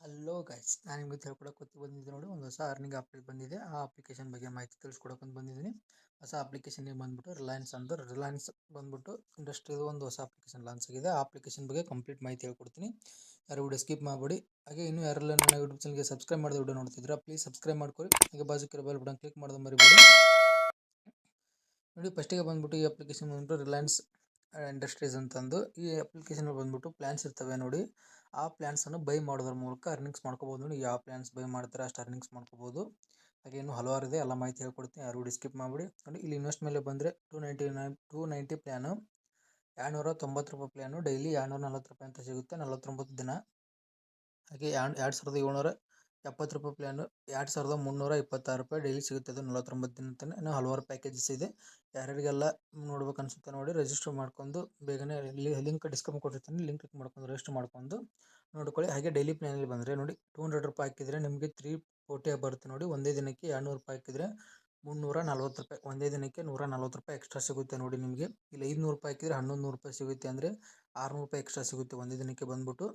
Hello guys, ನಾನು ನಿಮಗೆ ತಿಳ್ಕೊಡಕ್ಕೆ ಬಂದಿದ್ದೆ ನೋಡಿ. ಒಂದು ಹೊಸ ಅರ್ನಿಂಗ್ ಆಪ್ ಬಂದಿದೆ. ಆ ಅಪ್ಲಿಕೇಶನ್ ಬಗ್ಗೆ ಮಾಹಿತಿ ತಿಳಿಸ್ಕೊಡಕ್ಕೆ ಬಂದಿದ್ದೀನಿ. ಹೊಸ ಅಪ್ಲಿಕೇಶನ್ ಬಂದ್ಬಿಟ್ಟು ರಿಲಯನ್ಸ್ ಬಂದ್ಬಿಟ್ಟು ಇಂಡಸ್ಟ್ರಿದು ಒಂದು ಹೊಸ ಅಪ್ಲಿಕೇಶನ್ ಲಾಂಚ್ ಆಗಿದೆ. ಆ ಅಪ್ಲಿಕೇಶನ್ ಬಗ್ಗೆ ಕಂಪ್ಲೀಟ್ ಮಾಹಿತಿ ಹೇಳ್ಕೊಡ್ತೀನಿ. ಯಾರು ವಿಡಿಯೋ ಸ್ಕಿಪ್ ಮಾಡಬೇಡಿ. ಹಾಗೆ ಇನ್ನೂ ಯಾರೆಲ್ಲ ನನ್ನ ಯೂಟ್ಯೂಬ್ ಚಾನಲ್ಗೆ ಸಬ್ಸ್ಕ್ರೈಬ್ ಮಾಡಿದ ವಿಡಿಯೋ ನೋಡ್ತಿದ್ರೆ ಪ್ಲೀಸ್ ಸಬ್ಸ್ಕ್ರೈಬ್ ಮಾಡ್ಕೊಳ್ಳಿ. ಹಾಗೆ ಬಾಜುಕಿರೋ ಬೆಲ್ ಬಟನ್ ಕ್ಲಿಕ್ ಮಾಡೋದು ಮರಿಬೇಡಿ ನೋಡಿ. ಫಸ್ಟಿಗೆ ಬಂದ್ಬಿಟ್ಟು ಈ ಅಪ್ಲಿಕೇಶನ್ ಬಂದ್ಬಿಟ್ಟು ರಿಲಯನ್ಸ್ ಇಂಡಸ್ಟ್ರೀಸ್ ಅಂತಂದು ಈ ಅಪ್ಲಿಕೇಶನ್ ಬಂದ್ಬಿಟ್ಟು ಪ್ಲಾನ್ಸ್ ಇರ್ತವೆ ನೋಡಿ. ಆ ಪ್ಲಾನ್ಸನ್ನು ಬೈ ಮಾಡೋದ್ರ ಮೂಲಕ ಅರ್ನಿಂಗ್ಸ್ ಮಾಡ್ಕೋಬೋದು ನೋಡಿ. ಯಾವ ಪ್ಲಾನ್ಸ್ ಬೈ ಮಾಡ್ತಾರೆ ಅಷ್ಟು ಅರ್ನಿಂಗ್ಸ್ ಮಾಡ್ಕೋಬೋದು. ಹಾಗೆ ಇನ್ನೂ ಹಲವಾರು ಇದೆ, ಎಲ್ಲ ಮಾಹಿತಿ ಹೇಳ್ಕೊಡ್ತೀನಿ. ಯಾರು ವಿಡಿಯೋ ಸ್ಕಿಪ್ ಮಾಡಿಬಿಡಿ ನೋಡಿ. ಇಲ್ಲಿ ಇನ್ವೆಸ್ಟ್ ಮೇಲೆ ಬಂದರೆ 290 ಪ್ಲ್ಯಾನು, 290 ರೂಪಾಯಿ ಪ್ಲ್ಯಾನು ಡೈಲಿ 240 ರೂಪಾಯಿ ಅಂತ ಸಿಗುತ್ತೆ 49 ದಿನ. ಹಾಗೆ 2770 ರೂಪಾಯಿ ಪ್ಲ್ಯಾನು 2326 ರೂಪಾಯಿ ಡೈಲಿ ಸಿಗುತ್ತೆ, ಅದು 49 ದಿನ ತನಕ. ಇನ್ನೂ ಹಲವಾರು ಪ್ಯಾಕೇಜಸ್ ಇದೆ. ಯಾರ್ಯಾರಿಗೆಲ್ಲ ನೋಡ್ಬೇಕು ಅನ್ಸುತ್ತೆ ನೋಡಿ, ರಿಜಿಸ್ಟರ್ ಮಾಡ್ಕೊಂಡು ಬೇಗನೆ ಲಿಂಕ್ ಡಿಸ್ಕ್ರಿಪ್ಷನ್ ಕೊಟ್ಟಿರ್ತೀನಿ, ಲಿಂಕ್ ಕ್ಲಿಕ್ ಮಾಡ್ಕೊಂಡು ರಿಜಿಸ್ಟರ್ ಮಾಡ್ಕೊಂಡು ನೋಡ್ಕೊಳ್ಳಿ. ಹಾಗೆ ಡೈಲಿ ಪ್ಲಾನಲ್ಲಿ ಬಂದರೆ ನೋಡಿ 200 ರೂಪಾಯಿ ಹಾಕಿದರೆ ನಿಮಗೆ 340 ಬರುತ್ತೆ ನೋಡಿ. ಒಂದೇ ದಿನಕ್ಕೆ 200 ರೂಪಾಯಿ ಹಾಕಿದರೆ 340 ರೂಪಾಯಿ, ಒಂದೇ ದಿನಕ್ಕೆ 140 ರೂಪಾಯಿ ಎಕ್ಸ್ಟ್ರಾ ಸಿಗುತ್ತೆ ನೋಡಿ ನಿಮಗೆ. ಇಲ್ಲಿ 500 ರೂಪಾಯಿ ಹಾಕಿದರೆ 1100 ರೂಪಾಯಿ ಸಿಗುತ್ತೆ, ಅಂದರೆ 600 ರೂಪಾಯಿ ಎಕ್ಸ್ಟ್ರಾ ಸಿಗುತ್ತೆ ಒಂದೇ ದಿನಕ್ಕೆ ಬಂದ್ಬಿಟ್ಟು.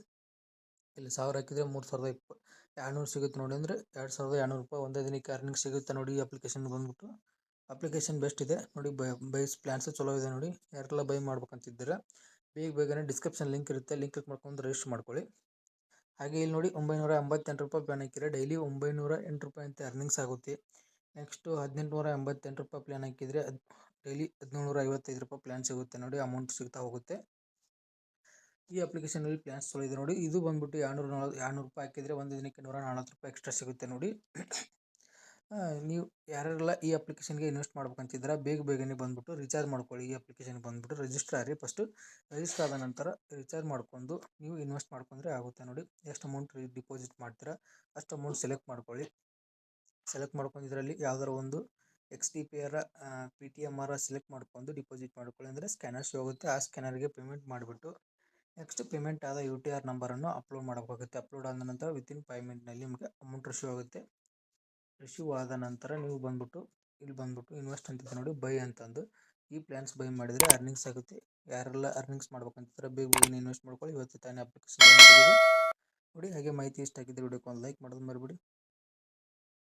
ಇಲ್ಲಿ 1000 ಹಾಕಿದರೆ 3200 ಸಿಗುತ್ತೆ ನೋಡಿ, ಅಂದರೆ 2200 ರೂಪಾಯಿ ಒಂದೇ ದಿನಕ್ಕೆ ಅರ್ನಿಂಗ್ ಸಿಗುತ್ತೆ ನೋಡಿ. ಈ ಅಪ್ಲಿಕೇಶನ್ ಬಂದ್ಬಿಟ್ಟು ಅಪ್ಲಿಕೇಶನ್ ಬೆಸ್ಟ್ ಇದೆ ನೋಡಿ. ಬೈಸ್ ಪ್ಲಾನ್ಸ್ ಚಲೋ ಇದೆ ನೋಡಿ. ಯಾರೆಲ್ಲ ಬೈ ಮಾಡ್ಬೇಕಂತಿದ್ದೀರಾ ಬೇಗನೆ ಡಿಸ್ಕ್ರಿಪ್ಷನ್ ಲಿಂಕ್ ಇರುತ್ತೆ, ಲಿಂಕ್ ಕ್ಲಿಕ್ ಮಾಡ್ಕೊಂಡು ರಿಜಿಸ್ಟರ್ ಮಾಡ್ಕೊಳ್ಳಿ. ಹಾಗೆ ಇಲ್ಲಿ ನೋಡಿ 988 ರೂಪಾಯಿ ಪ್ಲಾನ್ ಹಾಕಿದರೆ ಡೈಲಿ 908 ರೂಪಾಯಿ ಅಂತ ಅರ್ನಿಂಗ್ಸ್ ಆಗುತ್ತೆ. ನೆಕ್ಸ್ಟು 1888 ರೂಪಾಯಿ ಪ್ಲಾನ್ ಹಾಕಿದರೆ ಡೈಲಿ 1755 ರೂಪಾಯಿ ಪ್ಲಾನ್ ಸಿಗುತ್ತೆ ನೋಡಿ. ಅಮೌಂಟ್ ಸಿಗ್ತಾ ಹೋಗುತ್ತೆ. ಈ ಅಪ್ಲಿಕೇಶನಲ್ಲಿ ಪ್ಲಾನ್ಸ್ ಚಲೋ ಇದೆ ನೋಡಿ. ಇದು ಬಂದ್ಬಿಟ್ಟು 200 ರೂಪಾಯಿ ಹಾಕಿದರೆ ಒಂದು ದಿನಕ್ಕೆ 140 ರೂಪಾಯಿ ಎಕ್ಸ್ಟ್ರಾ ಸಿಗುತ್ತೆ ನೋಡಿ. ನೀವು ಯಾರೆಲ್ಲ ಈ ಅಪ್ಲಿಕೇಶನ್ಗೆ ಇನ್ವೆಸ್ಟ್ ಮಾಡ್ಬೇಕಂತಿದ್ರೆ ಬೇಗನೆ ಬಂದ್ಬಿಟ್ಟು ರಿಚಾರ್ಜ್ ಮಾಡ್ಕೊಳ್ಳಿ. ಈ ಅಪ್ಲಿಕೇಶನ್ ಬಂದ್ಬಿಟ್ಟು ರಿಜಿಸ್ಟರ್ ಆಗಿ ಫಸ್ಟು ರಿಜಿಸ್ಟರ್ ಆದ ನಂತರ ರಿಚಾರ್ಜ್ ಮಾಡ್ಕೊಂಡು ನೀವು ಇನ್ವೆಸ್ಟ್ ಮಾಡ್ಕೊಂಡ್ರೆ ಆಗುತ್ತೆ ನೋಡಿ. ಎಷ್ಟು ಅಮೌಂಟ್ ಡಿಪಾಸಿಟ್ ಮಾಡ್ತೀರಾ ಅಷ್ಟು ಅಮೌಂಟ್ ಸೆಲೆಕ್ಟ್ ಮಾಡ್ಕೊಳ್ಳಿ. ಸೆಲೆಕ್ಟ್ ಮಾಡ್ಕೊಂಡು ಇದರಲ್ಲಿ ಯಾವ್ದಾರು ಒಂದು XDPR PTMR ಸೆಲೆಕ್ಟ್ ಮಾಡ್ಕೊಂಡು ಡಿಪಾಸಿಟ್ ಮಾಡ್ಕೊಳ್ಳಿ. ಅಂದರೆ ಸ್ಕ್ಯಾನರ್ ಶೋ ಆಗುತ್ತೆ, ಆ ಸ್ಕ್ಯಾನರ್ಗೆ ಪೇಮೆಂಟ್ ಮಾಡಿಬಿಟ್ಟು ನೆಕ್ಸ್ಟ್ ಪೇಮೆಂಟ್ ಆದ UTR ನಂಬರನ್ನು ಅಪ್ಲೋಡ್ ಮಾಡಬೇಕಾಗುತ್ತೆ. ಅಪ್ಲೋಡ್ ಆದ ನಂತರ ವಿತಿನ್ 5 ಮಿನಿಟ್ನಲ್ಲಿ ನಿಮಗೆ ಅಮೌಂಟ್ ರಿಸೀವ್ ಆಗುತ್ತೆ. ರಿಸೀವ್ ಆದ ನಂತರ ನೀವು ಬಂದ್ಬಿಟ್ಟು ಇಲ್ಲಿ ಬಂದ್ಬಿಟ್ಟು ಇನ್ವೆಸ್ಟ್ ಅಂತಿದೆ ನೋಡಿ, ಬೈ ಅಂತಂದು ಈ ಪ್ಲಾನ್ಸ್ ಬೈ ಮಾಡಿದರೆ ಅರ್ನಿಂಗ್ಸ್ ಆಗುತ್ತೆ. ಯಾರೆಲ್ಲ ಅರ್ನಿಂಗ್ಸ್ ಮಾಡ್ಬೇಕಂತಿದ್ರೆ ಬೇಗನೆ ಇನ್ವೆಸ್ಟ್ ಮಾಡ್ಕೊಳ್ಳಿ. ಇವತ್ತು ತಾನೇ ಅಪ್ಲಿಕೇಶನ್ ನೋಡಿ. ಹಾಗೆ ಮಾಹಿತಿ ಇಷ್ಟ ಆಗಿದ್ದರೆ ವಿಡಿಯೋಕ್ಕೆ ಒಂದು ಲೈಕ್ ಮಾಡೋದು ಮರಿಬೇಡಿ.